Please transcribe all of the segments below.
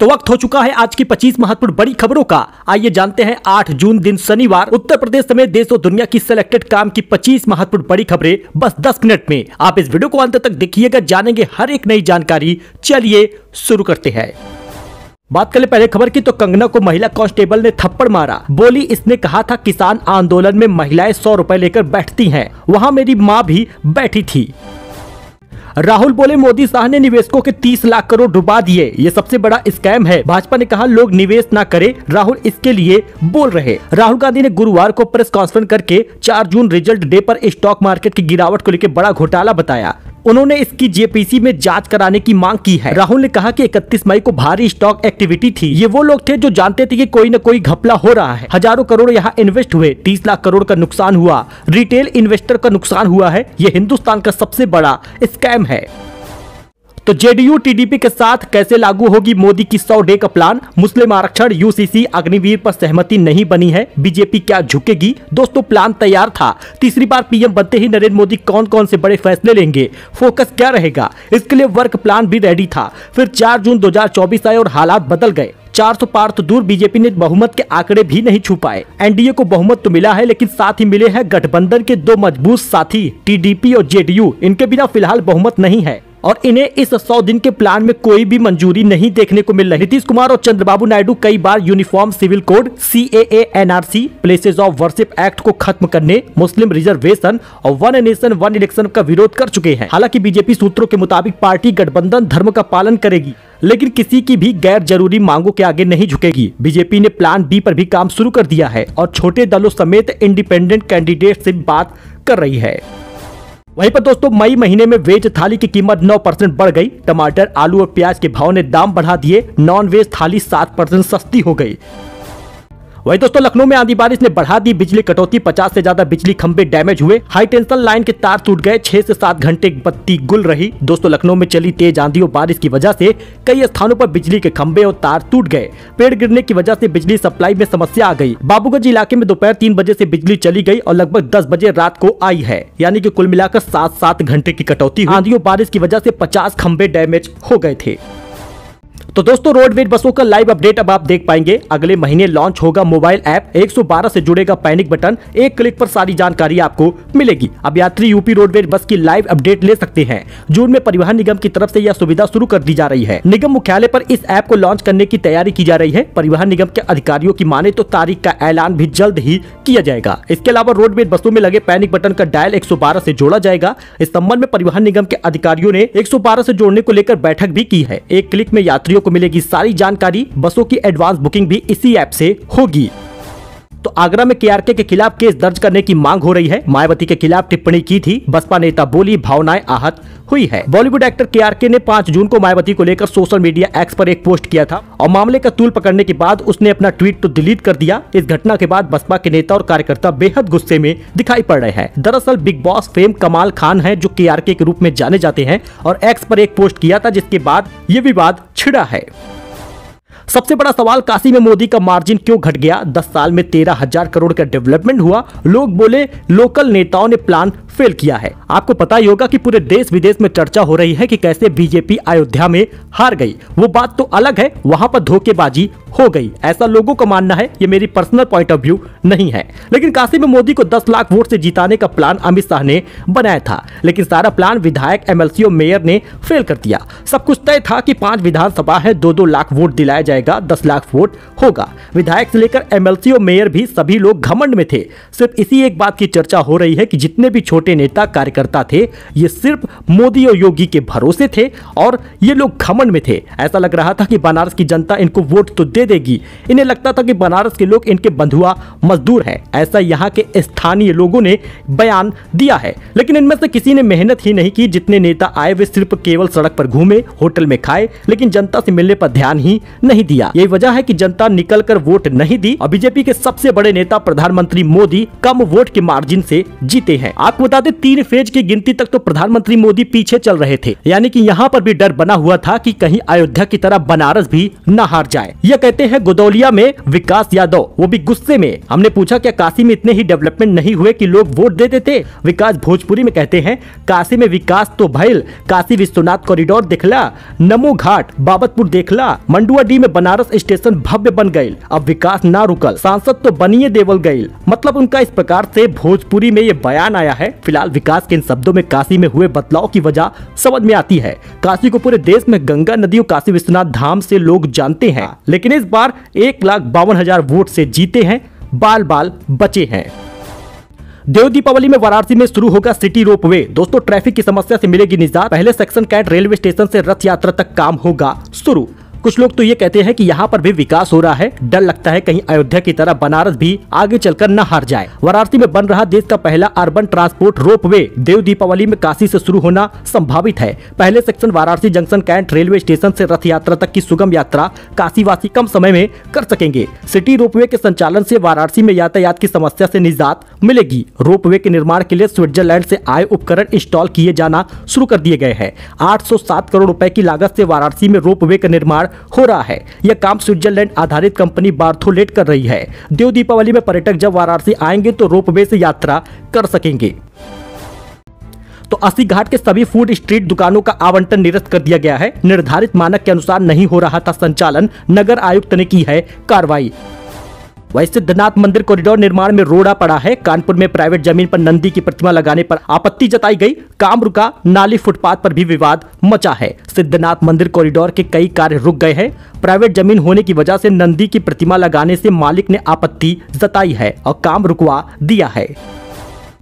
तो वक्त हो चुका है आज की 25 महत्वपूर्ण बड़ी खबरों का। आइए जानते हैं 8 जून दिन शनिवार उत्तर प्रदेश समेत देश और दुनिया की सिलेक्टेड काम की 25 महत्वपूर्ण बड़ी खबरें बस 10 मिनट में। आप इस वीडियो को अंत तक देखिएगा, जानेंगे हर एक नई जानकारी। चलिए शुरू करते हैं। बात करें पहले खबर की तो कंगना को महिला कांस्टेबल ने थप्पड़ मारा। बोली, इसने कहा था किसान आंदोलन में महिलाएं 100 रुपए लेकर बैठती हैं, वहां मेरी माँ भी बैठी थी। राहुल बोले, मोदी शाह ने निवेशकों के 30 लाख करोड़ डुबा दिए, ये सबसे बड़ा स्कैम है। भाजपा ने कहा लोग निवेश ना करें, राहुल इसके लिए बोल रहे। राहुल गांधी ने गुरुवार को प्रेस कॉन्फ्रेंस करके 4 जून रिजल्ट डे पर स्टॉक मार्केट की गिरावट को लेकर बड़ा घोटाला बताया। उन्होंने इसकी जेपीसी में जांच कराने की मांग की है। राहुल ने कहा कि 31 मई को भारी स्टॉक एक्टिविटी थी। ये वो लोग थे जो जानते थे कि कोई न कोई घपला हो रहा है। हजारों करोड़ यहाँ इन्वेस्ट हुए, 30 लाख करोड़ का नुकसान हुआ, रिटेल इन्वेस्टर का नुकसान हुआ है। ये हिंदुस्तान का सबसे बड़ा स्कैम है। तो जेडीयू टीडीपी के साथ कैसे लागू होगी मोदी की 100 डे का प्लान? मुस्लिम आरक्षण, यूसीसी, अग्निवीर पर सहमति नहीं बनी है, बीजेपी क्या झुकेगी? दोस्तों, प्लान तैयार था। तीसरी बार पीएम बनते ही नरेंद्र मोदी कौन कौन से बड़े फैसले लेंगे, फोकस क्या रहेगा, इसके लिए वर्क प्लान भी रेडी था। फिर 4 जून 2024 आए और हालात बदल गए। 400 पार तो दूर, बीजेपी ने बहुमत के आंकड़े भी नहीं छू पाए। एनडीए को बहुमत तो मिला है, लेकिन साथ ही मिले हैं गठबंधन के 2 मजबूत साथी टीडीपी और जेडीयू। इनके बिना फिलहाल बहुमत नहीं है और इन्हें इस 100 दिन के प्लान में कोई भी मंजूरी नहीं देखने को मिल रही। नीतीश कुमार और चंद्रबाबू नायडू कई बार uniform civil code, CAA, NRC, places of worship act को खत्म करने, मुस्लिम रिजर्वेशन और वन नेशन वन इलेक्शन का विरोध कर चुके हैं। हालांकि बीजेपी सूत्रों के मुताबिक पार्टी गठबंधन धर्म का पालन करेगी, लेकिन किसी की भी गैर जरूरी मांगों के आगे नहीं झुकेगी। बीजेपी ने प्लान बी पर भी काम शुरू कर दिया है और छोटे दलों समेत इंडिपेंडेंट कैंडिडेट से बात कर रही है। वहीं पर दोस्तों, मई महीने में वेज थाली की कीमत 9% बढ़ गई। टमाटर, आलू और प्याज के भाव ने दाम बढ़ा दिए। नॉन वेज थाली 7% सस्ती हो गई। वही दोस्तों, लखनऊ में आंधी बारिश ने बढ़ा दी बिजली कटौती। 50 से ज्यादा बिजली खंभे डैमेज हुए। हाई टेंशन लाइन के तार टूट गए। 6 से 7 घंटे बत्ती गुल रही। दोस्तों, लखनऊ में चली तेज आंधी और बारिश की वजह से कई स्थानों पर बिजली के खंभे और तार टूट गए। पेड़ गिरने की वजह से बिजली सप्लाई में समस्या आ गई। बाबूगंज इलाके में दोपहर 3 बजे से बिजली चली गई और लगभग 10 बजे रात को आई है, यानी कि कुल मिलाकर 7 घंटे की कटौती हुई। आंधी और बारिश की वजह से 50 खंभे डैमेज हो गए थे। तो दोस्तों, रोडवेज बसों का लाइव अपडेट अब आप देख पाएंगे। अगले महीने लॉन्च होगा मोबाइल ऐप। 112 से जुड़ेगा पैनिक बटन। एक क्लिक पर सारी जानकारी आपको मिलेगी। अब यात्री यूपी रोडवेज बस की लाइव अपडेट ले सकते हैं। जून में परिवहन निगम की तरफ से यह सुविधा शुरू कर दी जा रही है। निगम मुख्यालय पर इस ऐप को लॉन्च करने की तैयारी की जा रही है। परिवहन निगम के अधिकारियों की माने तो तारीख का ऐलान भी जल्द ही किया जाएगा। इसके अलावा रोडवेज बसों में लगे पैनिक बटन का डायल 112 से जोड़ा जाएगा। इस संबंध में परिवहन निगम के अधिकारियों ने 112 से जोड़ने को लेकर बैठक भी की है। एक क्लिक में यात्रियों को मिलेगी सारी जानकारी। बसों की एडवांस बुकिंग भी इसी ऐप से होगी। तो आगरा में केआरके के खिलाफ केस दर्ज करने की मांग हो रही है। मायावती के खिलाफ टिप्पणी की थी। बसपा नेता बोली, भावनाएं आहत हुई है। बॉलीवुड एक्टर केआरके ने 5 जून को मायावती को लेकर सोशल मीडिया एक्स पर एक पोस्ट किया था और मामले का तूल पकड़ने के बाद उसने अपना ट्वीट तो डिलीट कर दिया। इस घटना के बाद बसपा के नेता और कार्यकर्ता बेहद गुस्से में दिखाई पड़ रहे हैं। दरअसल बिग बॉस फेम कमाल खान है जो केआरके के रूप में जाने जाते हैं और एक्स पर एक पोस्ट किया था, जिसके बाद ये विवाद छिड़ा है। सबसे बड़ा सवाल, काशी में मोदी का मार्जिन क्यों घट गया? 10 साल में 13,000 करोड़ का डेवलपमेंट हुआ। लोग बोले लोकल नेताओं ने प्लान फेल किया है। आपको पता ही होगा कि पूरे देश विदेश में चर्चा हो रही है कि कैसे बीजेपी अयोध्या में हार गई। वो बात तो अलग है, वहां पर धोखेबाजी हो गई, ऐसा लोगों का मानना है। ये मेरी पर्सनल पॉइंट ऑफ व्यू नहीं है। लेकिन काशी में मोदी को 10 लाख वोट से जिताने का प्लान अमित शाह ने बनाया था, लेकिन सारा प्लान विधायक, एमएलसी और मेयर ने फेल कर दिया। सब कुछ तय था कि 5 विधानसभा है, 2-2 लाख वोट दिलाया जाएगा, 10 लाख वोट होगा। विधायक से लेकर एमएलसी और मेयर भी सभी लोग घमंड में थे। सिर्फ इसी एक बात की चर्चा हो रही है कि जितने भी छोटे नेता कार्यकर्ता थे, ये सिर्फ मोदी और योगी के भरोसे थे और ये लोग घमंड में थे। ऐसा लग रहा था कि बनारस की जनता इनको वोट तो दे देगी। इन्हें लगता था कि बनारस के लोग इनके बंधुआ मजदूर हैं, ऐसा यहाँ के स्थानीय लोगों ने बयान दिया है। लेकिन इनमें से किसी ने मेहनत ही नहीं की। जितने नेता आए वे सिर्फ केवल सड़क पर घूमे, होटल में खाए, लेकिन जनता से मिलने पर ध्यान ही नहीं दिया। यही वजह है कि जनता निकल कर वोट नहीं दी और बीजेपी के सबसे बड़े नेता प्रधानमंत्री मोदी कम वोट के मार्जिन से जीते हैं। आपको बता दें 3 फेज की गिनती तक तो प्रधानमंत्री मोदी पीछे चल रहे थे, यानी कि यहाँ पर भी डर बना हुआ था कि कहीं अयोध्या की तरह बनारस भी न हार जाए। यह कहते हैं गोदौलिया में विकास यादव, वो भी गुस्से में। हमने पूछा क्या काशी में इतने ही डेवलपमेंट नहीं हुए कि लोग वोट दे देते? विकास भोजपुरी में कहते हैं काशी में विकास तो भइल, काशी विश्वनाथ कॉरिडोर देखला, नमो घाट बाबतपुर देखला, मंडुआडीह में बनारस स्टेशन भव्य बन गई, अब विकास ना रुकल, सांसद तो बनिए देवल गई। मतलब उनका इस प्रकार से भोजपुरी में ये बयान आया है। फिलहाल विकास के इन शब्दों में काशी में हुए बदलाव की वजह समझ में आती है। काशी को पूरे देश में गंगा नदी और काशी विश्वनाथ धाम से लोग जानते हैं, लेकिन इस बार 1,52,000 वोट से जीते हैं, बाल बाल बचे हैं। देव दीपावली में वाराणसी में शुरू होगा सिटी रोपवे। दोस्तों ट्रैफिक की समस्या से मिलेगी निजात। पहले सेक्शन कैंट रेलवे स्टेशन से रथ यात्रा तक काम होगा शुरू। कुछ लोग तो ये कहते हैं कि यहाँ पर भी विकास हो रहा है, डर लगता है कहीं अयोध्या की तरह बनारस भी आगे चलकर न हार जाए। वाराणसी में बन रहा देश का पहला urban transport ropeway Dev Deepawali में काशी से शुरू होना संभावित है। पहले section Varanasi junction cantt railway station से रथ यात्रा तक की सुगम यात्रा काशीवासी कम समय में कर सकेंगे। सिटी रोपवे के संचालन से वाराणसी में यातायात की समस्या से निजात मिलेगी। रोपवे के निर्माण के लिए स्विट्जरलैंड से आए उपकरण इंस्टॉल किए जाना शुरू कर दिए गए हैं। 807 करोड़ रुपए की लागत से वाराणसी में रोपवे का निर्माण हो रहा है। यह काम स्विट्जरलैंड आधारित कंपनी बार्थोलेट कर रही है। देव दीपावली में पर्यटक जब वाराणसी आएंगे तो रोपवे से यात्रा कर सकेंगे। तो 80 घाट के सभी फूड स्ट्रीट दुकानों का आवंटन निरस्त कर दिया गया है। निर्धारित मानक के अनुसार नहीं हो रहा था संचालन, नगर आयुक्त ने की है कार्रवाई। वहीं सिद्धनाथ मंदिर कॉरिडोर निर्माण में रोड़ा पड़ा है। कानपुर में प्राइवेट जमीन पर नंदी की प्रतिमा लगाने पर आपत्ति जताई गई, काम रुका, नाली फुटपाथ पर भी विवाद मचा है। सिद्धनाथ मंदिर कॉरिडोर के कई कार्य रुक गए हैं। प्राइवेट जमीन होने की वजह से नंदी की प्रतिमा लगाने से मालिक ने आपत्ति जताई है और काम रुकवा दिया है।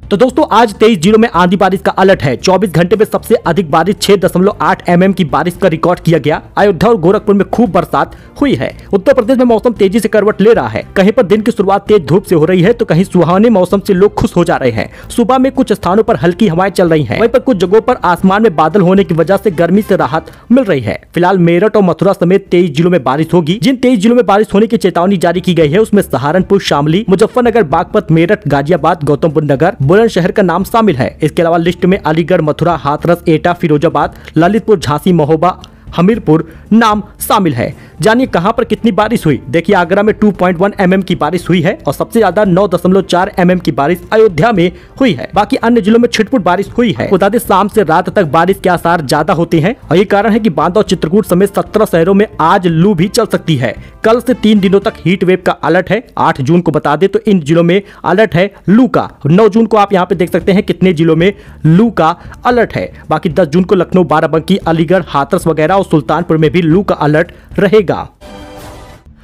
तो दोस्तों आज 23 जिलों में आंधी बारिश का अलर्ट है। 24 घंटे में सबसे अधिक बारिश 6.8 mm की बारिश का रिकॉर्ड किया गया। अयोध्या और गोरखपुर में खूब बरसात हुई है। उत्तर प्रदेश में मौसम तेजी से करवट ले रहा है। कहीं पर दिन की शुरुआत तेज धूप से हो रही है तो कहीं सुहावने मौसम से लोग खुश हो जा रहे हैं। सुबह में कुछ स्थानों पर हल्की हवाएं चल रही है, वहीं पर कुछ जगहों पर आसमान में बादल होने की वजह से गर्मी से राहत मिल रही है। फिलहाल मेरठ और मथुरा समेत 23 जिलों में बारिश होगी। जिन 23 जिलों में बारिश होने की चेतावनी जारी की गई है उसमें सहारनपुर, शामली, मुजफ्फरनगर, बागपत, मेरठ, गाजियाबाद, गौतम बुद्ध नगर, बुलंदशहर का नाम शामिल है। इसके अलावा लिस्ट में अलीगढ़, मथुरा, हाथरस, एटा, फिरोजाबाद, ललितपुर, झांसी, महोबा, हमीरपुर नाम शामिल है। जानिए कहां पर कितनी बारिश हुई। देखिए आगरा में 2.1 mm की बारिश हुई है और सबसे ज्यादा 9.4 mm की बारिश अयोध्या में हुई है। बाकी अन्य जिलों में छिटपुट बारिश हुई है। बता दें शाम से रात तक बारिश के आसार ज्यादा होते हैं और ये कारण है कि बांदा और चित्रकूट समेत 17 शहरों में आज लू भी चल सकती है। कल से 3 दिनों तक हीट वेव का अलर्ट है। 8 जून को बता दें तो इन जिलों में अलर्ट है लू का। 9 जून को आप यहाँ पे देख सकते हैं कितने जिलों में लू का अलर्ट है। बाकी 10 जून को लखनऊ, बाराबंकी, अलीगढ़, हाथरस वगैरह और सुल्तानपुर में भी लू का अलर्ट रहेगा।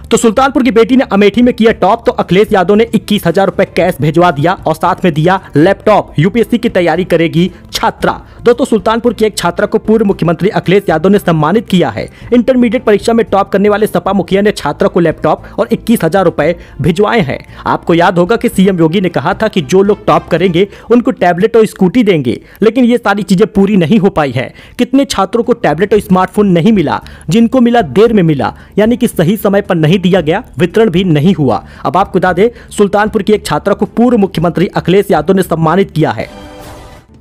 तो सुल्तानपुर की बेटी ने अमेठी में किया टॉप तो अखिलेश यादव ने 21,000 रुपए कैश भिजवा दिया और साथ में दिया लैपटॉप। यूपीएससी की तैयारी करेगी छात्रा। दोस्तों सुल्तानपुर की एक छात्रा को पूर्व मुख्यमंत्री अखिलेश यादव ने सम्मानित किया है। इंटरमीडिएट परीक्षा में टॉप करने वाले सपा मुखिया ने छात्रा को लैपटॉप और 21,000 रुपए भिजवाए हैं। आपको याद होगा कि सीएम योगी ने कहा था कि जो लोग टॉप करेंगे उनको टैबलेट और स्कूटी देंगे, लेकिन ये सारी चीजें पूरी नहीं हो पाई है। कितने छात्रों को टैबलेट और स्मार्टफोन नहीं मिला, जिनको मिला देर में मिला, यानी कि सही समय पर नहीं दिया गया, वितरण भी नहीं हुआ। अब आपको बता दें सुल्तानपुर की एक छात्रा को पूर्व मुख्यमंत्री अखिलेश यादव ने सम्मानित किया है।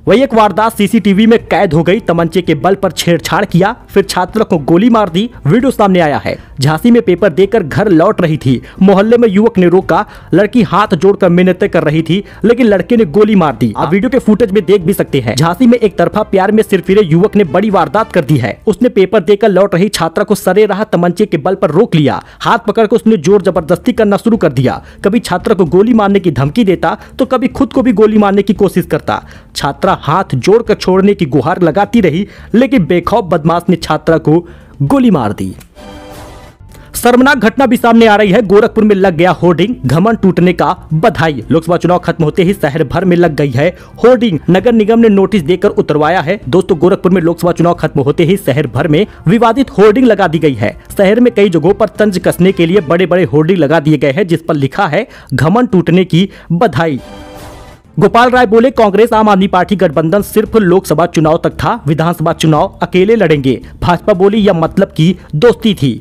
वही एक वारदात सीसीटीवी में कैद हो गई। तमंचे के बल पर छेड़छाड़ किया, फिर छात्रा को गोली मार दी। वीडियो सामने आया है। झांसी में पेपर देकर घर लौट रही थी। मोहल्ले में युवक ने रोका। लड़की हाथ जोड़कर मिन्नतें कर रही थी, लेकिन लड़के ने गोली मार दी। आप वीडियो के फुटेज में देख भी सकते हैं। झांसी में एक तरफा प्यार में सिरफिरे युवक ने बड़ी वारदात कर दी है। उसने पेपर देकर लौट रही छात्रा को सरे रहा तमंचे के बल पर रोक लिया। हाथ पकड़कर उसने जोर जबरदस्ती करना शुरू कर दिया। कभी छात्रा को गोली मारने की धमकी देता तो कभी खुद को भी गोली मारने की कोशिश करता। छात्रा हाथ जोड़कर छोड़ने की गुहार लगाती रही, लेकिन बेखौफ बदमाश ने छात्रा को गोली मार दी। शर्मनाक घटना भी सामने आ रही है। गोरखपुर में लग गया होर्डिंग, घमंड टूटने का बधाई। लोकसभा चुनाव खत्म होते ही शहर भर में लग गई है होर्डिंग। नगर निगम ने नोटिस देकर उतरवाया है। दोस्तों गोरखपुर में लोकसभा चुनाव खत्म होते ही शहर भर में विवादित होर्डिंग लगा दी गई है। शहर में कई जगहों पर तंज कसने के लिए बड़े बड़े होर्डिंग लगा दिए गए हैं, जिस पर लिखा है घमंड टूटने की बधाई। गोपाल राय बोले कांग्रेस आम आदमी पार्टी गठबंधन सिर्फ लोकसभा चुनाव तक था, विधानसभा चुनाव अकेले लड़ेंगे। भाजपा बोली यह मतलब की दोस्ती थी।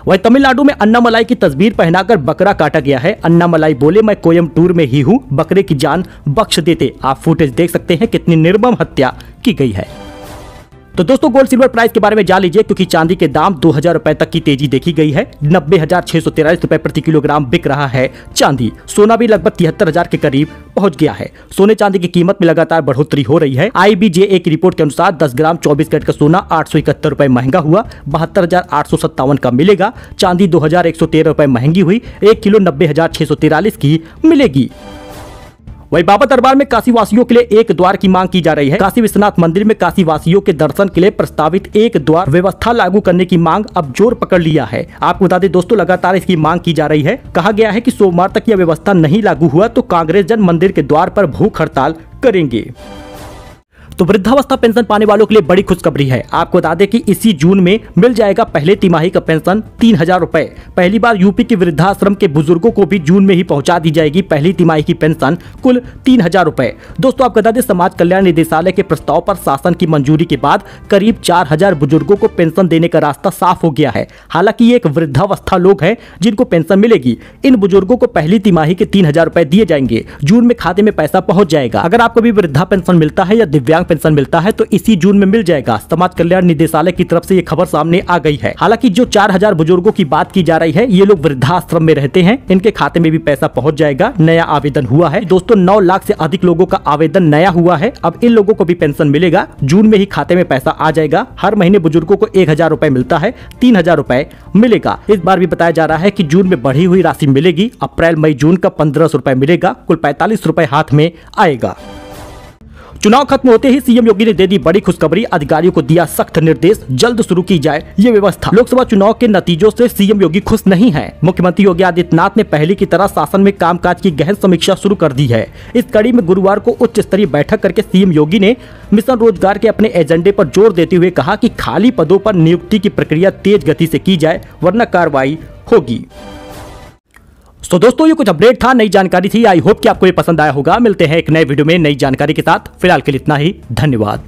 वही तमिलनाडु में अन्नामलाई की तस्वीर पहनाकर बकरा काटा गया है। अन्नामलाई बोले मैं कोयम्बटूर में ही हूं, बकरे की जान बख्श देते। आप फुटेज देख सकते हैं कितनी निर्मम हत्या की गई है। तो दोस्तों गोल्ड सिल्वर प्राइस के बारे में जान लीजिए, क्योंकि चांदी के दाम 2000 रुपए तक की तेजी देखी गई है। 90,643 रुपए प्रति किलोग्राम बिक रहा है चांदी। सोना भी लगभग 73,000 के करीब पहुंच गया है। सोने चांदी की कीमत में लगातार बढ़ोतरी हो रही है। IBJ की रिपोर्ट के अनुसार 10 ग्राम 24 कैरेट का सोना 871 रुपए महंगा हुआ, 72,857 का मिलेगा। चांदी 2,113 रुपए महंगी हुई, 1 किलो 90,643 की मिलेगी। वही बाबा दरबार में काशी वासियों के लिए एक द्वार की मांग की जा रही है। काशी विश्वनाथ मंदिर में काशी वासियों के दर्शन के लिए प्रस्तावित एक द्वार व्यवस्था लागू करने की मांग अब जोर पकड़ लिया है। आपको बता दें दोस्तों, लगातार इसकी मांग की जा रही है। कहा गया है कि सोमवार तक यह व्यवस्था नहीं लागू हुआ तो कांग्रेस जन मंदिर के द्वार पर भूख हड़ताल करेंगे। तो वृद्धावस्था पेंशन पाने वालों के लिए बड़ी खुशखबरी है। आपको बता दें कि इसी जून में मिल जाएगा पहले तिमाही का पेंशन 3000 रुपए। पहली बार यूपी के वृद्धाश्रम के बुजुर्गों को भी जून में ही पहुंचा दी जाएगी पहली तिमाही की पेंशन कुल 3000 रुपए। दोस्तों आपको बता दें, समाज कल्याण निदेशालय के प्रस्ताव पर शासन की मंजूरी के बाद करीब 4000 बुजुर्गों को पेंशन देने का रास्ता साफ हो गया है। हालांकि ये एक वृद्धावस्था लोग हैं जिनको पेंशन मिलेगी। इन बुजुर्गों को पहली तिमाही के 3000 रुपए दिए जाएंगे। जून में खाते में पैसा पहुंच जाएगा। अगर आपको भी वृद्धा पेंशन मिलता है या दिव्यांग पेंशन मिलता है तो इसी जून में मिल जाएगा। समाज कल्याण निदेशालय की तरफ से ये खबर सामने आ गई है। हालांकि जो 4000 बुजुर्गों की बात की जा रही है, ये लोग वृद्धाश्रम में रहते हैं, इनके खाते में भी पैसा पहुंच जाएगा। नया आवेदन हुआ है दोस्तों, 9 लाख से अधिक लोगों का आवेदन नया हुआ है। अब इन लोगों को भी पेंशन मिलेगा। जून में ही खाते में पैसा आ जाएगा। हर महीने बुजुर्गों को 1000 रुपए मिलता है, 3000 रुपए मिलेगा। इस बार भी बताया जा रहा है कि जून में बढ़ी हुई राशि मिलेगी। अप्रैल मई जून का 1500 रुपए मिलेगा, कुल 45 रुपए हाथ में आएगा। चुनाव खत्म होते ही सीएम योगी ने दे दी बड़ी खुशखबरी। अधिकारियों को दिया सख्त निर्देश, जल्द शुरू की जाए ये व्यवस्था। लोकसभा चुनाव के नतीजों से सीएम योगी खुश नहीं हैं। मुख्यमंत्री योगी आदित्यनाथ ने पहले की तरह शासन में कामकाज की गहन समीक्षा शुरू कर दी है। इस कड़ी में गुरुवार को उच्च स्तरीय बैठक करके सीएम योगी ने मिशन रोजगार के अपने एजेंडे पर जोर देते हुए कहा कि खाली पदों पर नियुक्ति की प्रक्रिया तेज गति से की जाए, वरना कार्रवाई होगी। तो दोस्तों ये कुछ अपडेट था, नई जानकारी थी। आई होप कि आपको ये पसंद आया होगा। मिलते हैं एक नए वीडियो में नई जानकारी के साथ। फिलहाल के लिए इतना ही। धन्यवाद।